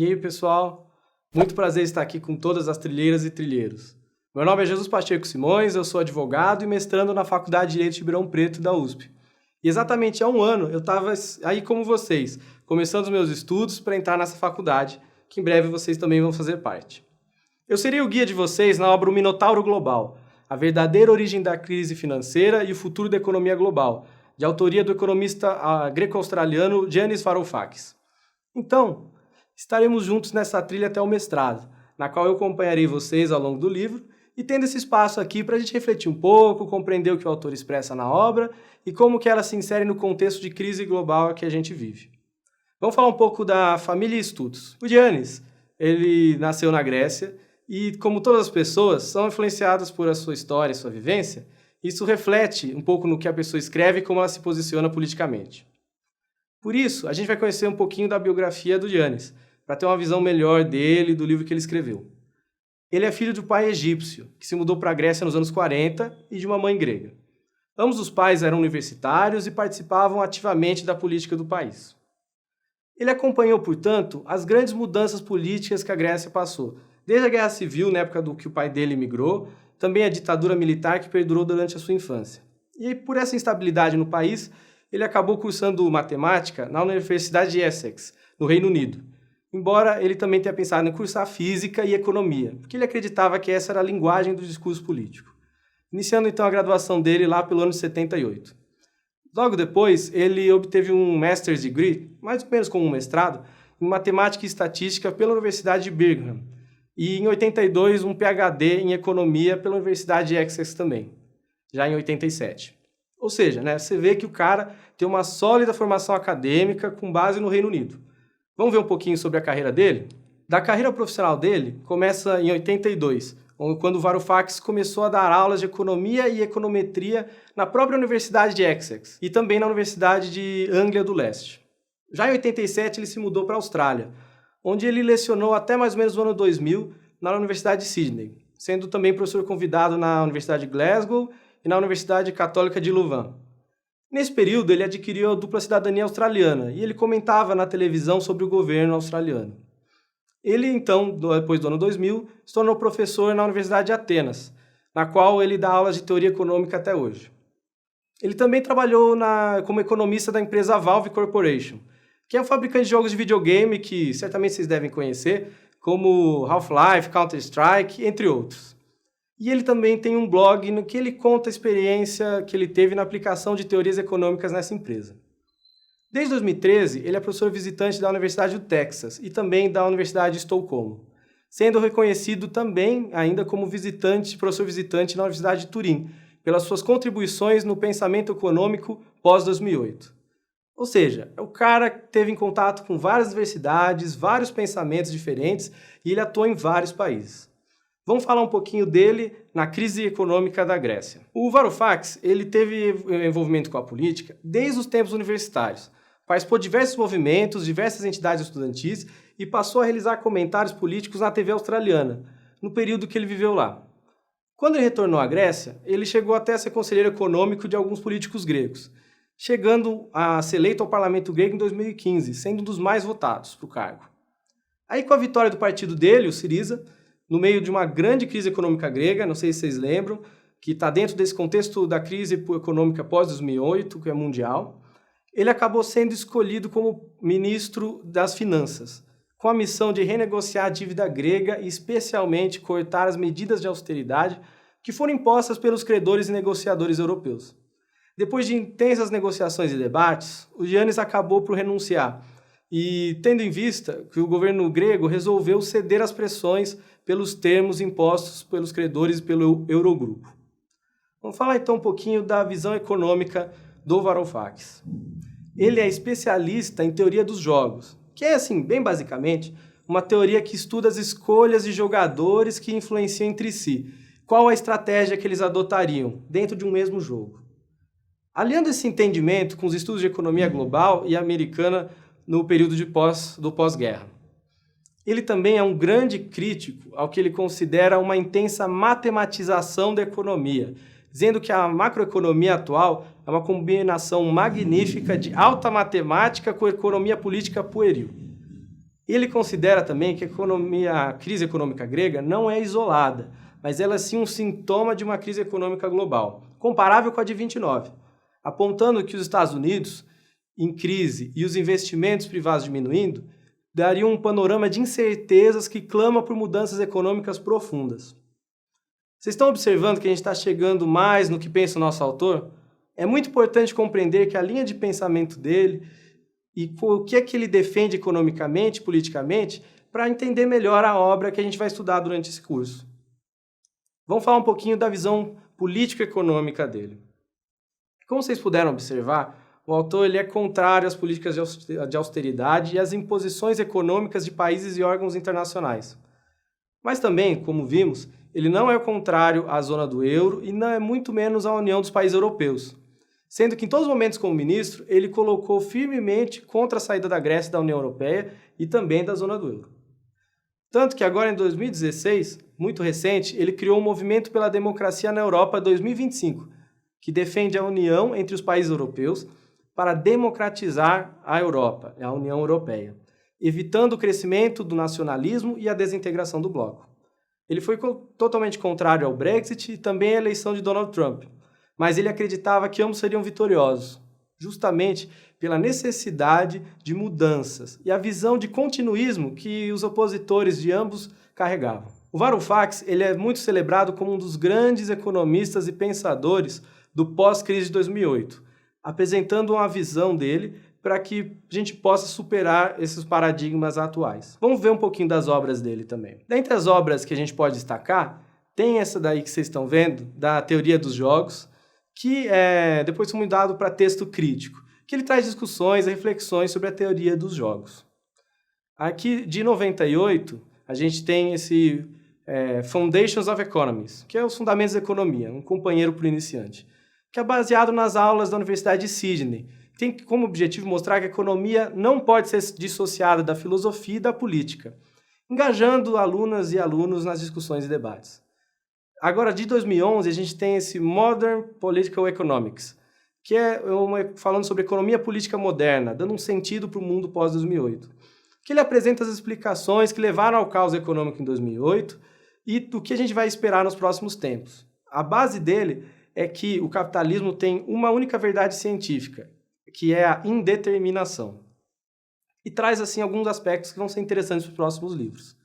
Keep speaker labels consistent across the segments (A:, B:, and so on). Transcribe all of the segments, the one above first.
A: E aí, pessoal? Muito prazer estar aqui com todas as trilheiras e trilheiros. Meu nome é Jesus Pacheco Simões, eu sou advogado e mestrando na Faculdade de Direito de Ribeirão Preto da USP. E exatamente há um ano eu estava aí como vocês, começando os meus estudos para entrar nessa faculdade, que em breve vocês também vão fazer parte. Eu serei o guia de vocês na obra O Minotauro Global, a verdadeira origem da crise financeira e o futuro da economia global, de autoria do economista greco-australiano Giannis Varoufakis. Então, estaremos juntos nessa trilha até o mestrado, na qual eu acompanharei vocês ao longo do livro e tendo esse espaço aqui para a gente refletir um pouco, compreender o que o autor expressa na obra e como que ela se insere no contexto de crise global que a gente vive. Vamos falar um pouco da família e estudos. O Giannis, ele nasceu na Grécia e, como todas as pessoas, são influenciadas por a sua história e sua vivência. Isso reflete um pouco no que a pessoa escreve e como ela se posiciona politicamente. Por isso, a gente vai conhecer um pouquinho da biografia do Giannis, para ter uma visão melhor dele e do livro que ele escreveu. Ele é filho de um pai egípcio, que se mudou para a Grécia nos anos 40, e de uma mãe grega. Ambos os pais eram universitários e participavam ativamente da política do país. Ele acompanhou, portanto, as grandes mudanças políticas que a Grécia passou, desde a Guerra Civil, na época do que o pai dele emigrou, também a ditadura militar que perdurou durante a sua infância. E por essa instabilidade no país, ele acabou cursando matemática na Universidade de Essex, no Reino Unido, embora ele também tenha pensado em cursar física e economia, porque ele acreditava que essa era a linguagem do discurso político. Iniciando então a graduação dele lá pelo ano de 78. Logo depois, ele obteve um Master's Degree, mais ou menos como um mestrado, em matemática e estatística pela Universidade de Birmingham, e em 82 um PhD em economia pela Universidade de Essex também, já em 87. Ou seja, você vê que o cara tem uma sólida formação acadêmica com base no Reino Unido. Vamos ver um pouquinho sobre a carreira dele? Da carreira profissional dele, começa em 82, quando Varoufakis começou a dar aulas de economia e econometria na própria Universidade de Essex e também na Universidade de Anglia do Leste. Já em 87 ele se mudou para a Austrália, onde ele lecionou até mais ou menos o ano 2000 na Universidade de Sydney, sendo também professor convidado na Universidade de Glasgow e na Universidade Católica de Louvain. Nesse período, ele adquiriu a dupla cidadania australiana e ele comentava na televisão sobre o governo australiano. Ele, então, depois do ano 2000, se tornou professor na Universidade de Atenas, na qual ele dá aulas de teoria econômica até hoje. Ele também trabalhou como economista da empresa Valve Corporation, que é um fabricante de jogos de videogame que certamente vocês devem conhecer, como Half-Life, Counter-Strike, entre outros. E ele também tem um blog no que ele conta a experiência que ele teve na aplicação de teorias econômicas nessa empresa. Desde 2013, ele é professor visitante da Universidade do Texas e também da Universidade de Estocolmo, sendo reconhecido também ainda como professor visitante na Universidade de Turim, pelas suas contribuições no pensamento econômico pós-2008. Ou seja, é o cara que teve em contato com várias universidades, vários pensamentos diferentes e ele atua em vários países. Vamos falar um pouquinho dele na crise econômica da Grécia. O Varoufakis, ele teve envolvimento com a política desde os tempos universitários. Participou de diversos movimentos, diversas entidades estudantis e passou a realizar comentários políticos na TV australiana, no período que ele viveu lá. Quando ele retornou à Grécia, ele chegou até a ser conselheiro econômico de alguns políticos gregos, chegando a ser eleito ao parlamento grego em 2015, sendo um dos mais votados para o cargo. Aí, com a vitória do partido dele, o Syriza, no meio de uma grande crise econômica grega, não sei se vocês lembram, que está dentro desse contexto da crise econômica pós-2008, que é mundial, ele acabou sendo escolhido como ministro das Finanças, com a missão de renegociar a dívida grega e especialmente cortar as medidas de austeridade que foram impostas pelos credores e negociadores europeus. Depois de intensas negociações e debates, o Giannis acabou por renunciar, e tendo em vista que o governo grego resolveu ceder às pressões pelos termos impostos pelos credores e pelo Eurogrupo. Vamos falar então um pouquinho da visão econômica do Varoufakis. Ele é especialista em teoria dos jogos, que é, assim, bem basicamente, uma teoria que estuda as escolhas de jogadores que influenciam entre si, qual a estratégia que eles adotariam dentro de um mesmo jogo. Aliando esse entendimento com os estudos de economia global e americana no período do pós-guerra. Ele também é um grande crítico ao que ele considera uma intensa matematização da economia, dizendo que a macroeconomia atual é uma combinação magnífica de alta matemática com economia política pueril. Ele considera também que a crise econômica grega não é isolada, mas ela é sim um sintoma de uma crise econômica global, comparável com a de 29, apontando que os Estados Unidos, em crise e os investimentos privados diminuindo, dariam um panorama de incertezas que clama por mudanças econômicas profundas. Vocês estão observando que a gente está chegando mais no que pensa o nosso autor? É muito importante compreender que a linha de pensamento dele e o que é que ele defende economicamente, politicamente, para entender melhor a obra que a gente vai estudar durante esse curso. Vamos falar um pouquinho da visão político-econômica dele. Como vocês puderam observar, o autor ele é contrário às políticas de austeridade e às imposições econômicas de países e órgãos internacionais. Mas também, como vimos, ele não é contrário à zona do euro e não é muito menos à União dos Países Europeus, sendo que em todos os momentos como ministro, ele colocou firmemente contra a saída da Grécia da União Europeia e também da zona do euro. Tanto que agora em 2016, muito recente, ele criou um movimento pela democracia na Europa 2025, que defende a união entre os países europeus para democratizar a Europa, a União Europeia, evitando o crescimento do nacionalismo e a desintegração do bloco. Ele foi totalmente contrário ao Brexit e também à eleição de Donald Trump, mas ele acreditava que ambos seriam vitoriosos, justamente pela necessidade de mudanças e a visão de continuismo que os opositores de ambos carregavam. O Varoufakis ele é muito celebrado como um dos grandes economistas e pensadores do pós-crise de 2008, apresentando uma visão dele para que a gente possa superar esses paradigmas atuais. Vamos ver um pouquinho das obras dele também. Dentre as obras que a gente pode destacar, tem essa daí que vocês estão vendo, da teoria dos jogos, que depois foi mudado para texto crítico, que ele traz discussões e reflexões sobre a teoria dos jogos. Aqui, de 98, a gente tem esse Foundations of Economics, que é os Fundamentos da Economia, um companheiro para o iniciante, que é baseado nas aulas da Universidade de Sydney. Tem como objetivo mostrar que a economia não pode ser dissociada da filosofia e da política, engajando alunas e alunos nas discussões e debates. Agora, de 2011, a gente tem esse Modern Political Economics, que é falando sobre economia política moderna, dando um sentido para o mundo pós-2008. Que ele apresenta as explicações que levaram ao caos econômico em 2008 e do que a gente vai esperar nos próximos tempos. A base dele é que o capitalismo tem uma única verdade científica, que é a indeterminação. E traz, assim, alguns aspectos que vão ser interessantes para os próximos livros.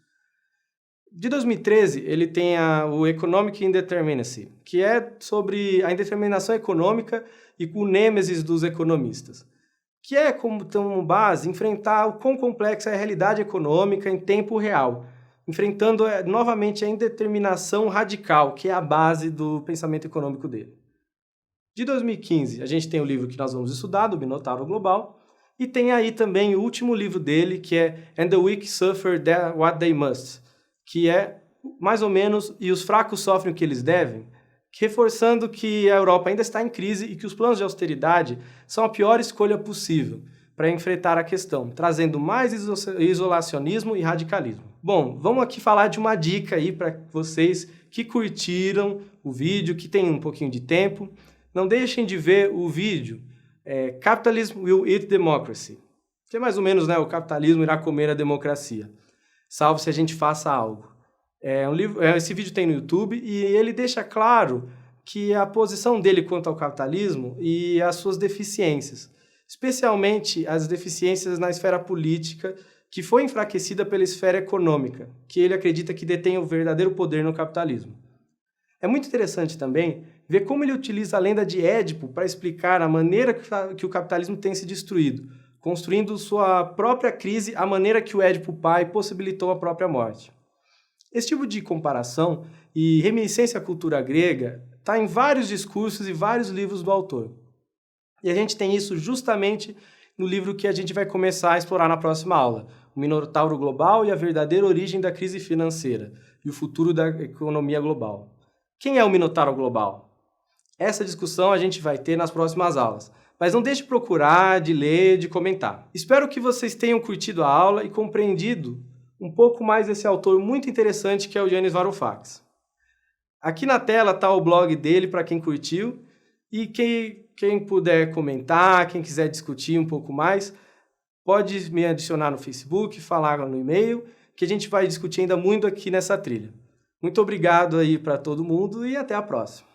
A: De 2013, ele tem o Economic Indeterminacy, que é sobre a indeterminação econômica e o nêmesis dos economistas, que é, como base, enfrentar o quão complexa é a realidade econômica em tempo real, enfrentando novamente a indeterminação radical, que é a base do pensamento econômico dele. De 2015, a gente tem o livro que nós vamos estudar, do Minotauro Global, e tem aí também o último livro dele, que é And the Weak Suffer What They Must, que é mais ou menos E os fracos sofrem o que eles devem, reforçando que a Europa ainda está em crise e que os planos de austeridade são a pior escolha possível para enfrentar a questão, trazendo mais isolacionismo e radicalismo. Bom, vamos aqui falar de uma dica aí para vocês que curtiram o vídeo, que tem um pouquinho de tempo. Não deixem de ver o vídeo Capitalism Will Eat Democracy, que é mais ou menos, o capitalismo irá comer a democracia, salvo se a gente faça algo. Esse vídeo tem no YouTube e ele deixa claro que a posição dele quanto ao capitalismo e as suas deficiências, especialmente as deficiências na esfera política, que foi enfraquecida pela esfera econômica, que ele acredita que detém o verdadeiro poder no capitalismo. É muito interessante também ver como ele utiliza a lenda de Édipo para explicar a maneira que o capitalismo tem se destruído, construindo sua própria crise à maneira que o Édipo pai possibilitou a própria morte. Esse tipo de comparação e reminiscência à cultura grega está em vários discursos e vários livros do autor. E a gente tem isso justamente no livro que a gente vai começar a explorar na próxima aula, O Minotauro Global e a Verdadeira Origem da Crise Financeira e o Futuro da Economia Global. Quem é o Minotauro Global? Essa discussão a gente vai ter nas próximas aulas, mas não deixe de procurar, de ler, de comentar. Espero que vocês tenham curtido a aula e compreendido um pouco mais desse autor muito interessante que é o Yanis Varoufakis. Aqui na tela está o blog dele para quem curtiu e quem puder comentar, quem quiser discutir um pouco mais, pode me adicionar no Facebook, falar no e-mail, que a gente vai discutir ainda muito aqui nessa trilha. Muito obrigado aí para todo mundo e até a próxima.